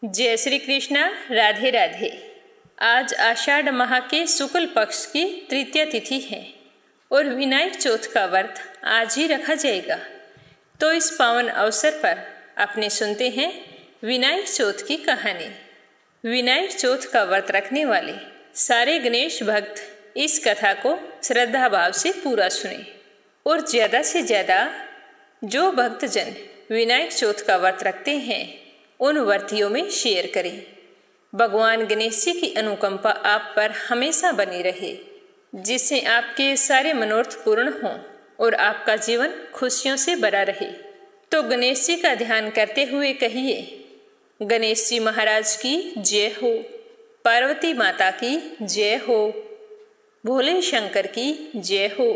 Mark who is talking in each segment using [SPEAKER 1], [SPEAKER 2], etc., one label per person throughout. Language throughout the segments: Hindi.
[SPEAKER 1] जय श्री कृष्णा। राधे राधे। आज आषाढ़ माह के शुक्ल पक्ष की तृतीया तिथि है और विनायक चौथ का व्रत आज ही रखा जाएगा। तो इस पावन अवसर पर अपने सुनते हैं विनायक चौथ की कहानी। विनायक चौथ का व्रत रखने वाले सारे गणेश भक्त इस कथा को श्रद्धा भाव से पूरा सुने और ज़्यादा से ज़्यादा जो भक्तजन विनायक चौथ का व्रत रखते हैं उन व्रतियों में शेयर करें। भगवान गणेश जी की अनुकंपा आप पर हमेशा बनी रहे, जिससे आपके सारे मनोरथ पूर्ण हों और आपका जीवन खुशियों से भरा रहे। तो गणेश जी का ध्यान करते हुए कहिए, गणेश जी महाराज की जय हो, पार्वती माता की जय हो, भोले शंकर की जय हो,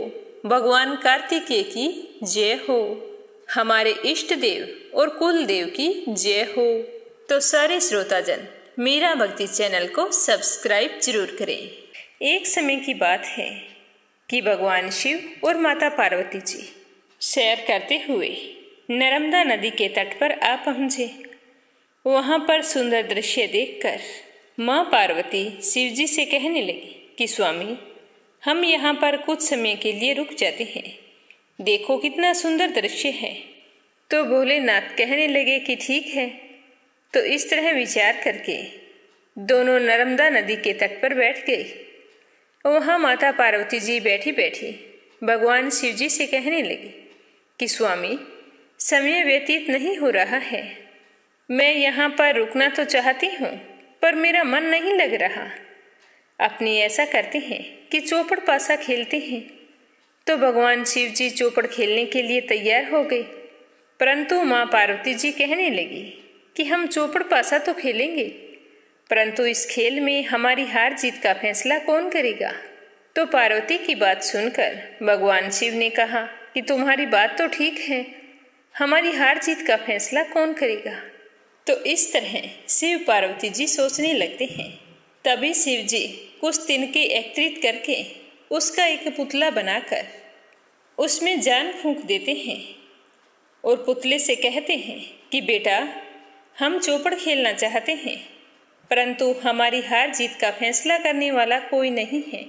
[SPEAKER 1] भगवान कार्तिकेय की जय हो, हमारे इष्ट देव और कुल देव की जय हो। तो सारे श्रोताजन मेरा भक्ति चैनल को सब्सक्राइब जरूर करें। एक समय की बात है कि भगवान शिव और माता पार्वती जी सैर करते हुए नर्मदा नदी के तट पर आ पहुँचे। वहाँ पर सुंदर दृश्य देखकर माँ पार्वती शिव जी से कहने लगी कि स्वामी, हम यहाँ पर कुछ समय के लिए रुक जाते हैं, देखो कितना सुंदर दृश्य है। तो भोलेनाथ कहने लगे कि ठीक है। तो इस तरह विचार करके दोनों नर्मदा नदी के तट पर बैठ गए। वहाँ माता पार्वती जी बैठी बैठी भगवान शिव जी से कहने लगी कि स्वामी, समय व्यतीत नहीं हो रहा है, मैं यहाँ पर रुकना तो चाहती हूँ पर मेरा मन नहीं लग रहा। अपनी ऐसा करते हैं कि चौपड़ पासा खेलते हैं। तो भगवान शिव जी चौपड़ खेलने के लिए तैयार हो गए, परंतु माँ पार्वती जी कहने लगी कि हम चौपड़ पासा तो खेलेंगे, परंतु इस खेल में हमारी हार जीत का फैसला कौन करेगा। तो पार्वती की बात सुनकर भगवान शिव ने कहा कि तुम्हारी बात तो ठीक है, हमारी हार जीत का फैसला कौन करेगा। तो इस तरह शिव पार्वती जी सोचने लगते हैं। तभी शिव जी कुछ तिनके एकत्रित करके उसका एक पुतला बनाकर उसमें जान फूंक देते हैं और पुतले से कहते हैं कि बेटा, हम चौपड़ खेलना चाहते हैं, परंतु हमारी हार जीत का फैसला करने वाला कोई नहीं है,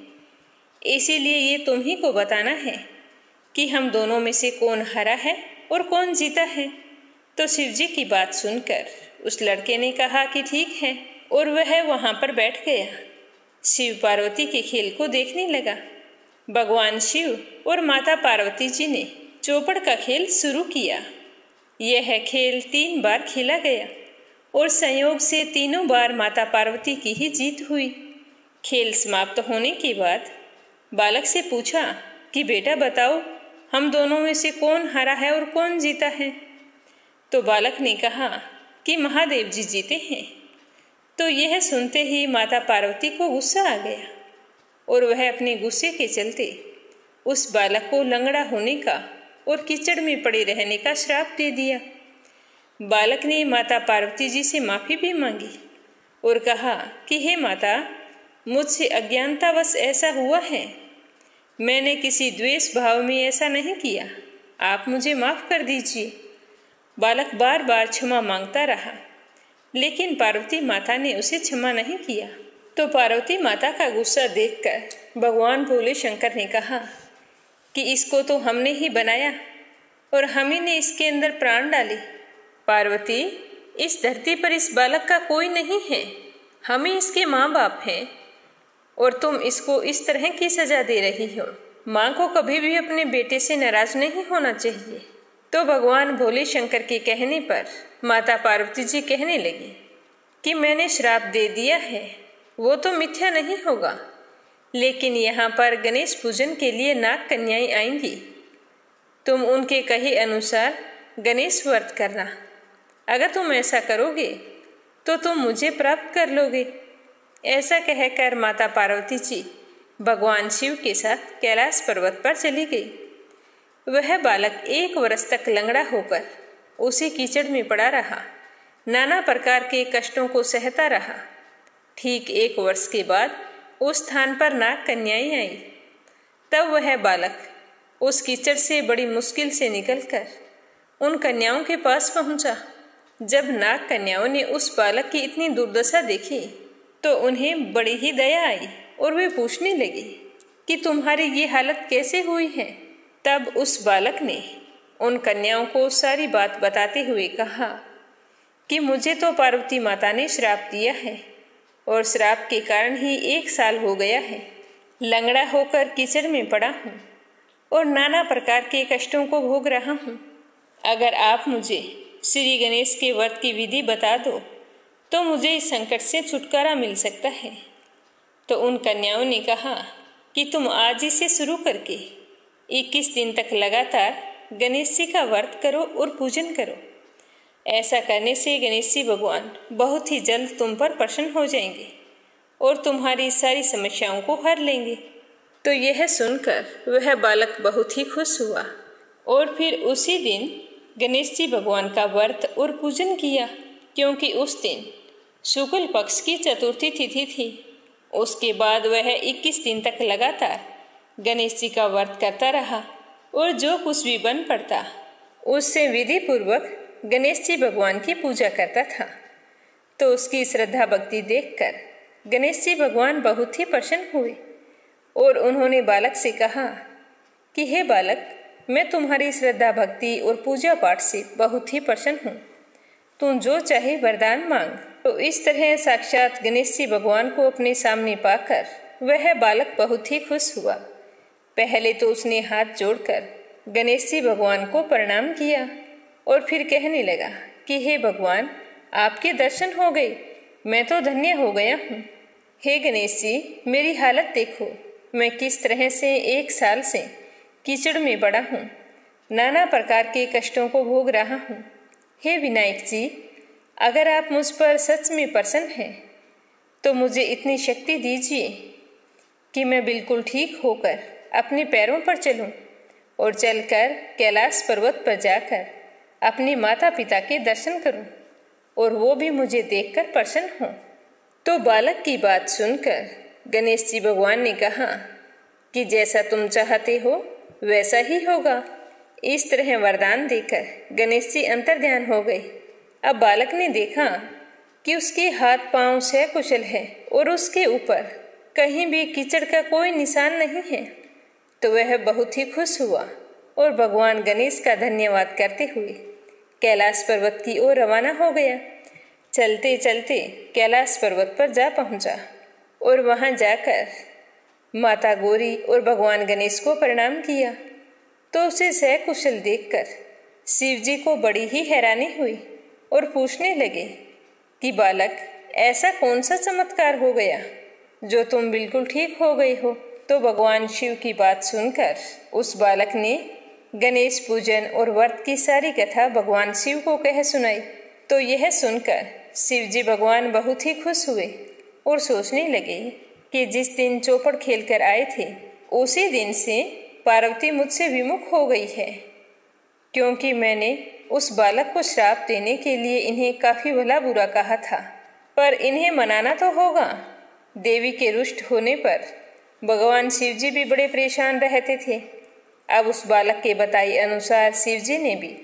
[SPEAKER 1] इसीलिए ये तुम ही को बताना है कि हम दोनों में से कौन हारा है और कौन जीता है। तो शिव जी की बात सुनकर उस लड़के ने कहा कि ठीक है, और वह वहाँ पर बैठ गया। शिव पार्वती के खेल को देखने लगा। भगवान शिव और माता पार्वती जी ने चौपड़ का खेल शुरू किया। यह खेल 3 बार खेला गया और संयोग से तीनों बार माता पार्वती की ही जीत हुई। खेल समाप्त होने के बाद बालक से पूछा कि बेटा बताओ, हम दोनों में से कौन हारा है और कौन जीता है। तो बालक ने कहा कि महादेव जी जीते हैं। तो यह सुनते ही माता पार्वती को गुस्सा आ गया और वह अपने गुस्से के चलते उस बालक को लंगड़ा होने का और कीचड़ में पड़े रहने का श्राप दे दिया। बालक ने माता पार्वती जी से माफ़ी भी मांगी और कहा कि हे माता, मुझसे अज्ञानतावश ऐसा हुआ है, मैंने किसी द्वेष भाव में ऐसा नहीं किया, आप मुझे माफ़ कर दीजिए। बालक बार बार क्षमा मांगता रहा, लेकिन पार्वती माता ने उसे क्षमा नहीं किया। तो पार्वती माता का गुस्सा देखकर भगवान भोले शंकर ने कहा कि इसको तो हमने ही बनाया और हम ही ने इसके अंदर प्राण डाले। पार्वती, इस धरती पर इस बालक का कोई नहीं है, हम ही इसके माँ बाप हैं और तुम इसको इस तरह की सजा दे रही हो। माँ को कभी भी अपने बेटे से नाराज नहीं होना चाहिए। तो भगवान भोले शंकर के कहने पर माता पार्वती जी कहने लगी कि मैंने श्राप दे दिया है, वो तो मिथ्या नहीं होगा, लेकिन यहाँ पर गणेश पूजन के लिए नाग कन्याएं आएंगी, तुम उनके कहे अनुसार गणेश व्रत करना। अगर तुम ऐसा करोगे तो तुम मुझे प्राप्त कर लोगे। ऐसा कहकर माता पार्वती जी भगवान शिव के साथ कैलाश पर्वत पर चली गई। वह बालक 1 वर्ष तक लंगड़ा होकर उसी कीचड़ में पड़ा रहा, नाना प्रकार के कष्टों को सहता रहा। ठीक 1 वर्ष के बाद उस स्थान पर नाग कन्याएं आई। तब वह बालक उस कीचड़ से बड़ी मुश्किल से निकलकर उन कन्याओं के पास पहुंचा जब नाग कन्याओं ने उस बालक की इतनी दुर्दशा देखी तो उन्हें बड़ी ही दया आई और वे पूछने लगे कि तुम्हारी ये हालत कैसे हुई है। तब उस बालक ने उन कन्याओं को सारी बात बताते हुए कहा कि मुझे तो पार्वती माता ने श्राप दिया है और श्राप के कारण ही 1 साल हो गया है लंगड़ा होकर कीचड़ में पड़ा हूँ और नाना प्रकार के कष्टों को भोग रहा हूँ। अगर आप मुझे श्री गणेश के व्रत की विधि बता दो तो मुझे इस संकट से छुटकारा मिल सकता है। तो उन कन्याओं ने कहा कि तुम आज ही से शुरू करके 21 दिन तक लगातार गणेश जी का व्रत करो और पूजन करो। ऐसा करने से गणेश जी भगवान बहुत ही जल्द तुम पर प्रसन्न हो जाएंगे और तुम्हारी सारी समस्याओं को हर लेंगे। तो यह सुनकर वह बालक बहुत ही खुश हुआ और फिर उसी दिन गणेश जी भगवान का व्रत और पूजन किया, क्योंकि उस दिन शुक्ल पक्ष की चतुर्थी तिथि थी। उसके बाद वह 21 दिन तक लगातार गणेश जी का व्रत करता रहा और जो कुछ भी बन पड़ता उससे विधि पूर्वक गणेश जी भगवान की पूजा करता था। तो उसकी श्रद्धा भक्ति देखकर गणेश जी भगवान बहुत ही प्रसन्न हुए और उन्होंने बालक से कहा कि हे बालक, मैं तुम्हारी श्रद्धा भक्ति और पूजा पाठ से बहुत ही प्रसन्न हूँ। तुम जो चाहे वरदान मांग। तो इस तरह साक्षात गणेश जी भगवान को अपने सामने पाकर वह बालक बहुत ही खुश हुआ। पहले तो उसने हाथ जोड़कर गणेश जी भगवान को प्रणाम किया और फिर कहने लगा कि हे भगवान, आपके दर्शन हो गए, मैं तो धन्य हो गया हूँ। हे गणेश जी, मेरी हालत देखो, मैं किस तरह से 1 साल से कीचड़ में पड़ा हूँ, नाना प्रकार के कष्टों को भोग रहा हूँ। हे विनायक जी, अगर आप मुझ पर सच में प्रसन्न हैं तो मुझे इतनी शक्ति दीजिए कि मैं बिल्कुल ठीक होकर अपने पैरों पर चलूं और चलकर कैलाश पर्वत पर जाकर अपने माता पिता के दर्शन करूं और वो भी मुझे देखकर प्रसन्न हों। तो बालक की बात सुनकर गणेश जी भगवान ने कहा कि जैसा तुम चाहते हो वैसा ही होगा। इस तरह वरदान देकर गणेश जी अंतर्ध्यान हो गए। अब बालक ने देखा कि उसके हाथ पांव सकुशल है और उसके ऊपर कहीं भी कीचड़ का कोई निशान नहीं है। तो वह बहुत ही खुश हुआ और भगवान गणेश का धन्यवाद करते हुए कैलाश पर्वत की ओर रवाना हो गया। चलते चलते कैलाश पर्वत पर जा पहुंचा और वहां जाकर माता गौरी और भगवान गणेश को प्रणाम किया। तो उसे सकुशल देखकर शिव जी को बड़ी ही हैरानी हुई और पूछने लगे कि बालक, ऐसा कौन सा चमत्कार हो गया जो तुम बिल्कुल ठीक हो गए हो। तो भगवान शिव की बात सुनकर उस बालक ने गणेश पूजन और व्रत की सारी कथा भगवान शिव को कह सुनाई। तो यह सुनकर शिव जी भगवान बहुत ही खुश हुए और सोचने लगे कि जिस दिन चौपड़ खेल कर आए थे उसी दिन से पार्वती मुझसे विमुख हो गई है, क्योंकि मैंने उस बालक को श्राप देने के लिए इन्हें काफी भला बुरा कहा था, पर इन्हें मनाना तो होगा। देवी के रुष्ट होने पर भगवान शिव जी भी बड़े परेशान रहते थे। अब उस बालक के बताए अनुसार शिव जी ने भी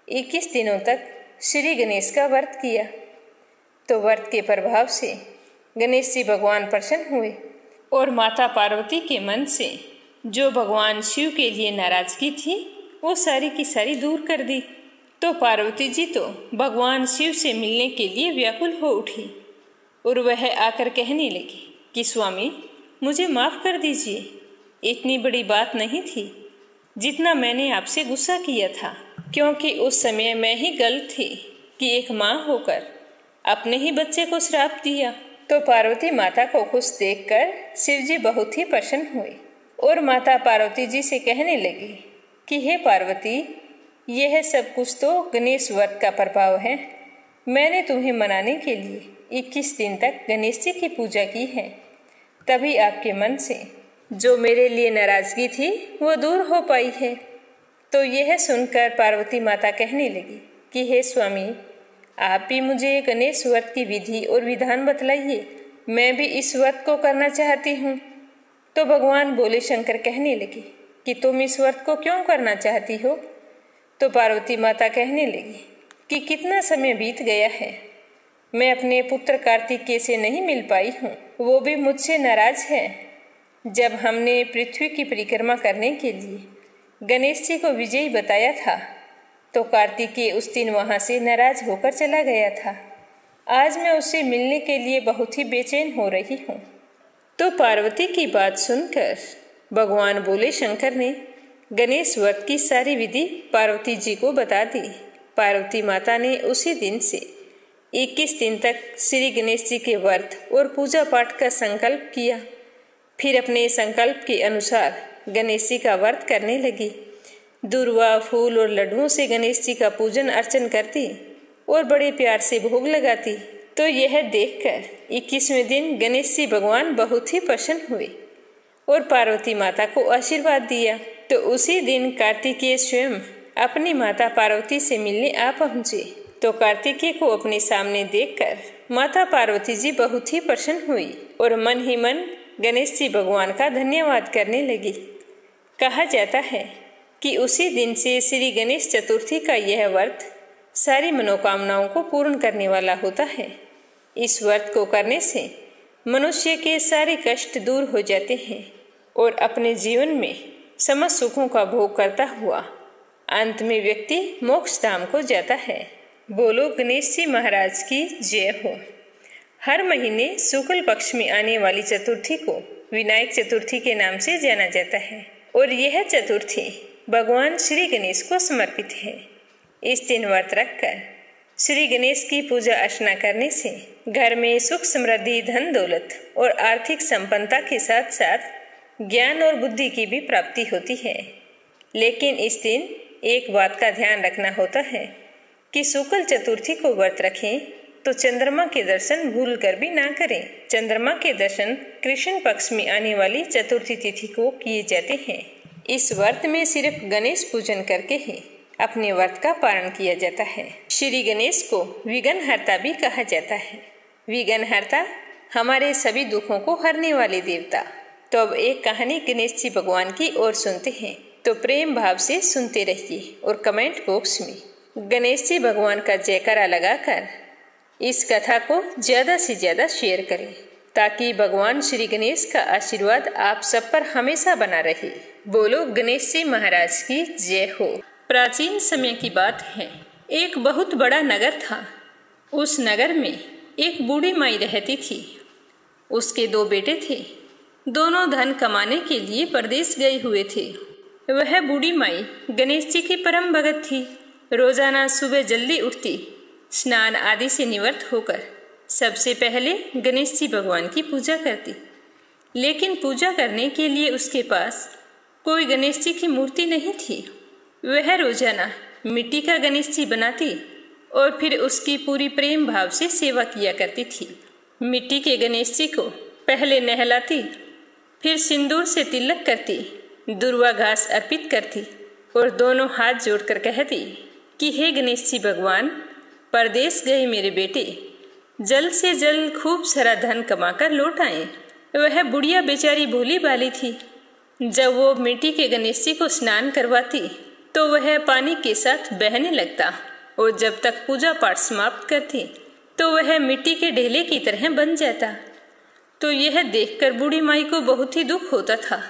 [SPEAKER 1] 21 दिनों तक श्री गणेश का व्रत किया। तो व्रत के प्रभाव से गणेश जी भगवान प्रसन्न हुए और माता पार्वती के मन से जो भगवान शिव के लिए नाराजगी थी वो सारी की सारी दूर कर दी। तो पार्वती जी तो भगवान शिव से मिलने के लिए व्याकुल हो उठी और वह आकर कहने लगी कि स्वामी, मुझे माफ़ कर दीजिए, इतनी बड़ी बात नहीं थी जितना मैंने आपसे गुस्सा किया था, क्योंकि उस समय मैं ही गलत थी कि एक माँ होकर अपने ही बच्चे को श्राप दिया। तो पार्वती माता को खुश देखकर शिव जी बहुत ही प्रसन्न हुए और माता पार्वती जी से कहने लगी कि हे पार्वती, यह सब कुछ तो गणेश व्रत का प्रभाव है। मैंने तुम्हें मनाने के लिए 21 दिन तक गणेश जी की पूजा की है, तभी आपके मन से जो मेरे लिए नाराजगी थी वो दूर हो पाई है। तो यह सुनकर पार्वती माता कहने लगी कि हे स्वामी, आप भी मुझे गणेश व्रत की विधि और विधान बतलाइए, मैं भी इस व्रत को करना चाहती हूँ। तो भगवान बोले शंकर कहने लगे कि तुम इस व्रत को क्यों करना चाहती हो। तो पार्वती माता कहने लगी कि कितना समय बीत गया है। मैं अपने पुत्र कार्तिकेय से नहीं मिल पाई हूँ, वो भी मुझसे नाराज है। जब हमने पृथ्वी की परिक्रमा करने के लिए गणेश जी को विजयी बताया था तो कार्तिकेय उस दिन वहाँ से नाराज होकर चला गया था। आज मैं उससे मिलने के लिए बहुत ही बेचैन हो रही हूँ। तो पार्वती की बात सुनकर भगवान बोले शंकर ने गणेश व्रत की सारी विधि पार्वती जी को बता दी। पार्वती माता ने उसी दिन से 21 दिन तक श्री गणेश जी के व्रत और पूजा पाठ का संकल्प किया। फिर अपने संकल्प के अनुसार गणेश जी का व्रत करने लगी। दूर्वा, फूल और लड्डुओं से गणेश जी का पूजन अर्चन करती और बड़े प्यार से भोग लगाती। तो यह देखकर 21वें दिन गणेश जी भगवान बहुत ही प्रसन्न हुए और पार्वती माता को आशीर्वाद दिया। तो उसी दिन कार्तिकेय स्वयं अपनी माता पार्वती से मिलने आ पहुँचे। तो कार्तिकेय को अपने सामने देखकर माता पार्वती जी बहुत ही प्रसन्न हुई और मन ही मन गणेश जी भगवान का धन्यवाद करने लगी। कहा जाता है कि उसी दिन से श्री गणेश चतुर्थी का यह व्रत सारी मनोकामनाओं को पूर्ण करने वाला होता है। इस व्रत को करने से मनुष्य के सारे कष्ट दूर हो जाते हैं और अपने जीवन में समस्त सुखों का भोग करता हुआ अंत में व्यक्ति मोक्ष धाम को जाता है। बोलो गणेश जी महाराज की जय हो। हर महीने शुक्ल पक्ष में आने वाली चतुर्थी को विनायक चतुर्थी के नाम से जाना जाता है और यह चतुर्थी भगवान श्री गणेश को समर्पित है। इस दिन व्रत रखकर श्री गणेश की पूजा अर्चना करने से घर में सुख समृद्धि, धन दौलत और आर्थिक संपन्नता के साथ साथ ज्ञान और बुद्धि की भी प्राप्ति होती है। लेकिन इस दिन एक बात का ध्यान रखना होता है कि शुक्ल चतुर्थी को व्रत रखें तो चंद्रमा के दर्शन भूल कर भी ना करें। चंद्रमा के दर्शन कृष्ण पक्ष में आने वाली चतुर्थी तिथि को किए जाते हैं। इस व्रत में सिर्फ गणेश पूजन करके ही अपने व्रत का पालन किया जाता है। श्री गणेश को विघ्नहर्ता भी कहा जाता है। विघ्नहर्ता हमारे सभी दुखों को हरने वाले देवता। तो अब एक कहानी गणेश जी भगवान की ओर सुनते हैं, तो प्रेम भाव से सुनते रहिए और कमेंट बॉक्स में गणेश जी भगवान का जयकारा लगाकर इस कथा को ज्यादा से ज्यादा शेयर करें ताकि भगवान श्री गणेश का आशीर्वाद आप सब पर हमेशा बना रहे। बोलो गणेश जी महाराज की जय हो। प्राचीन समय की बात है, एक बहुत बड़ा नगर था। उस नगर में एक बूढ़ी माई रहती थी। उसके 2 बेटे थे। दोनों धन कमाने के लिए परदेश गए हुए थे। वह बूढ़ी माई गणेश जी की परम भगत थी। रोजाना सुबह जल्दी उठती, स्नान आदि से निवृत्त होकर सबसे पहले गणेश जी भगवान की पूजा करती। लेकिन पूजा करने के लिए उसके पास कोई गणेश जी की मूर्ति नहीं थी। वह रोजाना मिट्टी का गणेश जी बनाती और फिर उसकी पूरी प्रेम भाव से सेवा किया करती थी। मिट्टी के गणेश जी को पहले नहलाती, फिर सिंदूर से तिलक करती, दुर्वा घास अर्पित करती और दोनों हाथ जोड़कर कहती कि हे गणेश जी भगवान, परदेश गए मेरे बेटे जल्द से जल्द खूब सारा धन कमाकर लौट आए। वह बुढ़िया बेचारी भोली भाली थी। जब वो मिट्टी के गणेश जी को स्नान करवाती तो वह पानी के साथ बहने लगता और जब तक पूजा पाठ समाप्त करती तो वह मिट्टी के ढेले की तरह बन जाता। तो यह देखकर बूढ़ी माई को बहुत ही दुख होता था।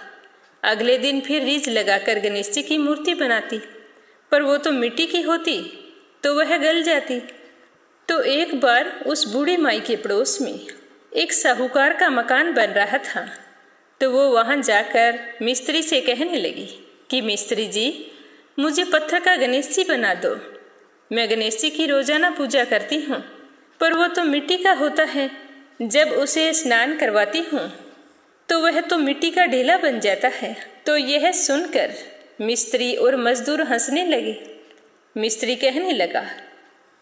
[SPEAKER 1] अगले दिन फिर रीझ लगाकर गणेश जी की मूर्ति बनाती, पर वो तो मिट्टी की होती तो वह गल जाती। तो एक बार उस बूढ़ी माई के पड़ोस में एक साहूकार का मकान बन रहा था। तो वो वहां जाकर मिस्त्री से कहने लगी कि मिस्त्री जी, मुझे पत्थर का गणेश जी बना दो। मैं गणेश जी की रोजाना पूजा करती हूँ, पर वो तो मिट्टी का होता है। जब उसे स्नान करवाती हूँ तो वह तो मिट्टी का ढेला बन जाता है। तो यह सुनकर मिस्त्री और मजदूर हंसने लगे। मिस्त्री कहने लगा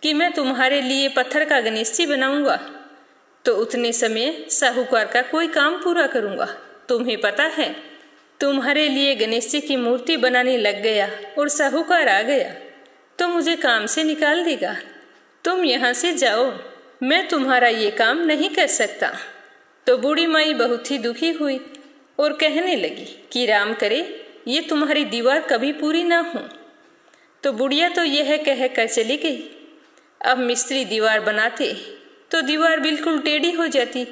[SPEAKER 1] कि मैं तुम्हारे लिए पत्थर का गणेश जी बनाऊंगा तो उतने समय साहूकार का कोई काम पूरा करूंगा। तुम्हें पता है, तुम्हारे लिए गणेश जी की मूर्ति बनाने लग गया और साहूकार आ गया तो मुझे काम से निकाल देगा। तुम यहाँ से जाओ, मैं तुम्हारा ये काम नहीं कर सकता। तो बूढ़ी माई बहुत ही दुखी हुई और कहने लगी कि राम करे ये तुम्हारी दीवार कभी पूरी ना हो। तो बुढ़िया तो यह कहकर चली गई। अब मिस्त्री दीवार बनाते तो दीवार बिल्कुल टेढ़ी हो जाती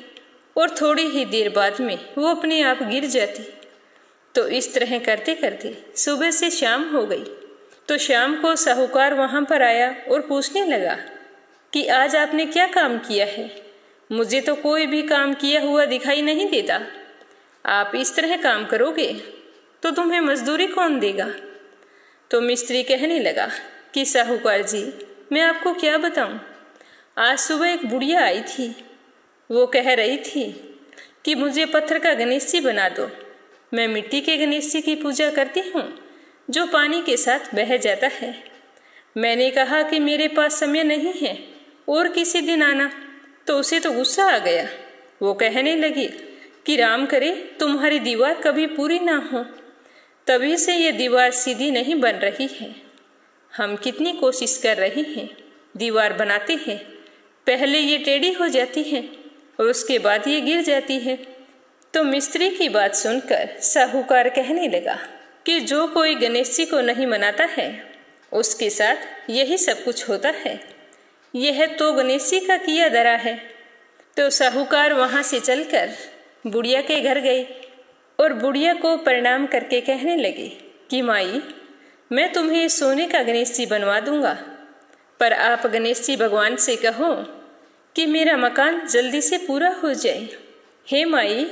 [SPEAKER 1] और थोड़ी ही देर बाद में वो अपने आप गिर जाती। तो इस तरह करते करते सुबह से शाम हो गई। तो शाम को साहूकार वहाँ पर आया और पूछने लगा कि आज आपने क्या काम किया है? मुझे तो कोई भी काम किया हुआ दिखाई नहीं देता। आप इस तरह काम करोगे तो तुम्हें मजदूरी कौन देगा? तो मिस्त्री कहने लगा कि साहूकार जी, मैं आपको क्या बताऊं, आज सुबह एक बुढ़िया आई थी। वो कह रही थी कि मुझे पत्थर का गणेश जी बना दो। मैं मिट्टी के गणेश जी की पूजा करती हूँ जो पानी के साथ बह जाता है। मैंने कहा कि मेरे पास समय नहीं है और किसी दिन आना, तो उसे तो गुस्सा आ गया। वो कहने लगी कि राम करे तुम्हारी दीवार कभी पूरी ना हो, तभी से ये दीवार सीधी नहीं बन रही है। हम कितनी कोशिश कर रहे हैं, दीवार बनाते हैं, पहले ये टेढ़ी हो जाती है और उसके बाद ये गिर जाती है। तो मिस्त्री की बात सुनकर साहूकार कहने लगा कि जो कोई गणेश जी को नहीं मनाता है उसके साथ यही सब कुछ होता है। यह तो गणेश जी का किया धरा है। तो साहूकार वहाँ से चलकर बुढ़िया के घर गई और बुढ़िया को प्रणाम करके कहने लगे कि माई, मैं तुम्हें सोने का गणेश जी बनवा दूंगा, पर आप गणेश जी भगवान से कहो कि मेरा मकान जल्दी से पूरा हो जाए। हे माई,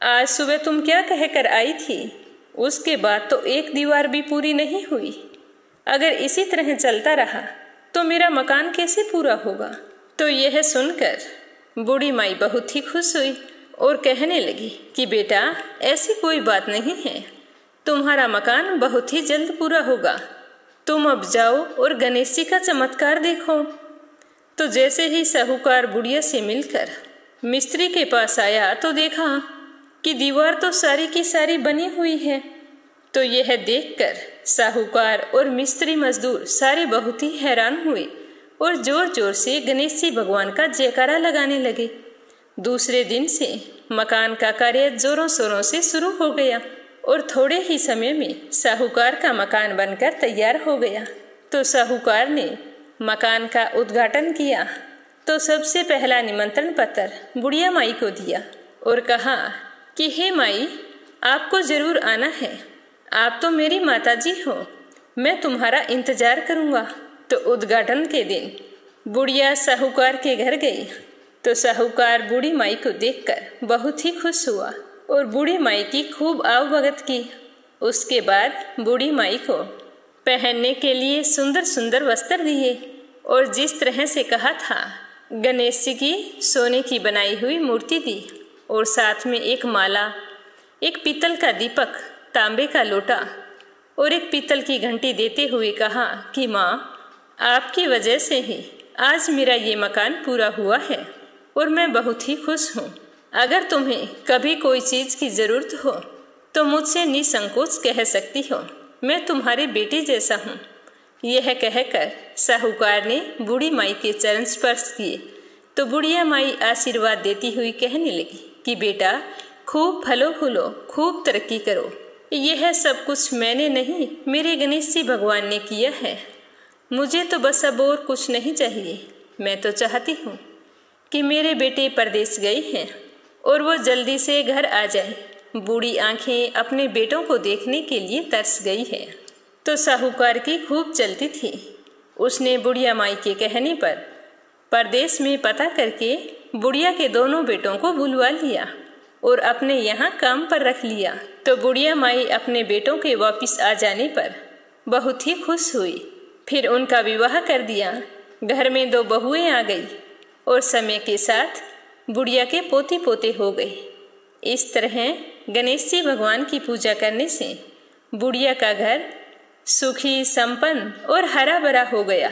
[SPEAKER 1] आज सुबह तुम क्या कहकर आई थी? उसके बाद तो एक दीवार भी पूरी नहीं हुई। अगर इसी तरह चलता रहा तो मेरा मकान कैसे पूरा होगा? तो यह सुनकर बूढ़ी माई बहुत ही खुश हुई और कहने लगी कि बेटा, ऐसी कोई बात नहीं है, तुम्हारा मकान बहुत ही जल्द पूरा होगा। तुम अब जाओ और गणेश जी का चमत्कार देखो। तो जैसे ही साहूकार बुढ़िया से मिलकर मिस्त्री के पास आया तो देखा कि दीवार तो सारी की सारी बनी हुई है। तो यह देखकर साहूकार और मिस्त्री मजदूर सारे बहुत ही हैरान हुए और जोर जोर से गणेश जी भगवान का जयकारा लगाने लगे। दूसरे दिन से मकान का कार्य जोरों शोरों से शुरू हो गया और थोड़े ही समय में साहूकार का मकान बनकर तैयार हो गया। तो साहूकार ने मकान का उद्घाटन किया तो सबसे पहला निमंत्रण पत्र बुढ़िया माई को दिया और कहा कि हे माई, आपको जरूर आना है। आप तो मेरी माताजी हो, मैं तुम्हारा इंतजार करूँगा। तो उद्घाटन के दिन बुढ़िया साहूकार के घर गई तो साहूकार बूढ़ी माई को देखकर बहुत ही खुश हुआ और बूढ़ी माई की खूब आवभगत की। उसके बाद बूढ़ी माई को पहनने के लिए सुंदर सुंदर वस्त्र दिए और जिस तरह से कहा था गणेश जी की सोने की बनाई हुई मूर्ति दी और साथ में एक माला, एक पीतल का दीपक, तांबे का लोटा और एक पीतल की घंटी देते हुए कहा कि माँ, आपकी वजह से ही आज मेरा ये मकान पूरा हुआ है और मैं बहुत ही खुश हूँ। अगर तुम्हें कभी कोई चीज़ की ज़रूरत हो तो मुझसे निसंकोच कह सकती हो, मैं तुम्हारे बेटे जैसा हूँ। यह कहकर साहूकार ने बूढ़ी माई के चरण स्पर्श किए तो बुढ़िया माई आशीर्वाद देती हुई कहने लगी कि बेटा, खूब फलो फूलो, खूब तरक्की करो। यह सब कुछ मैंने नहीं, मेरे गणेश जी भगवान ने किया है। मुझे तो बस अब और कुछ नहीं चाहिए। मैं तो चाहती हूँ कि मेरे बेटे परदेश गए हैं और वो जल्दी से घर आ जाए। बूढ़ी आंखें अपने बेटों को देखने के लिए तरस गई है। तो साहूकार की खूब चलती थी। उसने बुढ़िया माई के कहने पर परदेश में पता करके बुढ़िया के दोनों बेटों को बुलवा लिया और अपने यहाँ काम पर रख लिया। तो बुढ़िया माई अपने बेटों के वापस आ जाने पर बहुत ही खुश हुई। फिर उनका विवाह कर दिया। घर में 2 बहुएं आ गई और समय के साथ बुढ़िया के पोती पोते हो गए। इस तरह गणेश जी भगवान की पूजा करने से बुढ़िया का घर सुखी, संपन्न और हरा भरा हो गया।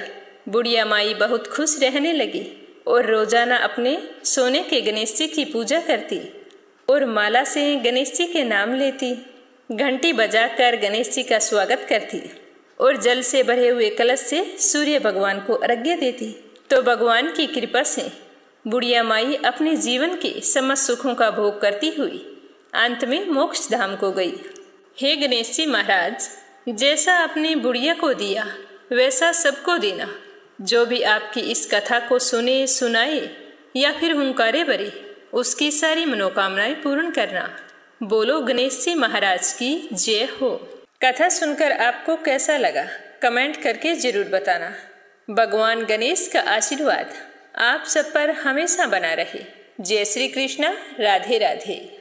[SPEAKER 1] बुढ़िया माई बहुत खुश रहने लगी और रोजाना अपने सोने के गणेश जी की पूजा करती और माला से गणेश जी के नाम लेती, घंटी बजाकर गणेश जी का स्वागत करती और जल से भरे हुए कलश से सूर्य भगवान को अर्घ्य देती। तो भगवान की कृपा से बुढ़िया माई अपने जीवन के समस्त सुखों का भोग करती हुई अंत में मोक्ष धाम को गई। हे गणेश जी महाराज, जैसा आपने बुढ़िया को दिया वैसा सबको देना जो भी आपकी इस कथा को सुने, सुनाए या फिर हुंकारे भरे, उसकी सारी मनोकामनाएं पूर्ण करना। बोलो गणेश जी महाराज की जय हो। कथा सुनकर आपको कैसा लगा कमेंट करके जरूर बताना। भगवान गणेश का आशीर्वाद आप सब पर हमेशा बना रहे। जय श्री कृष्णा। राधे राधे।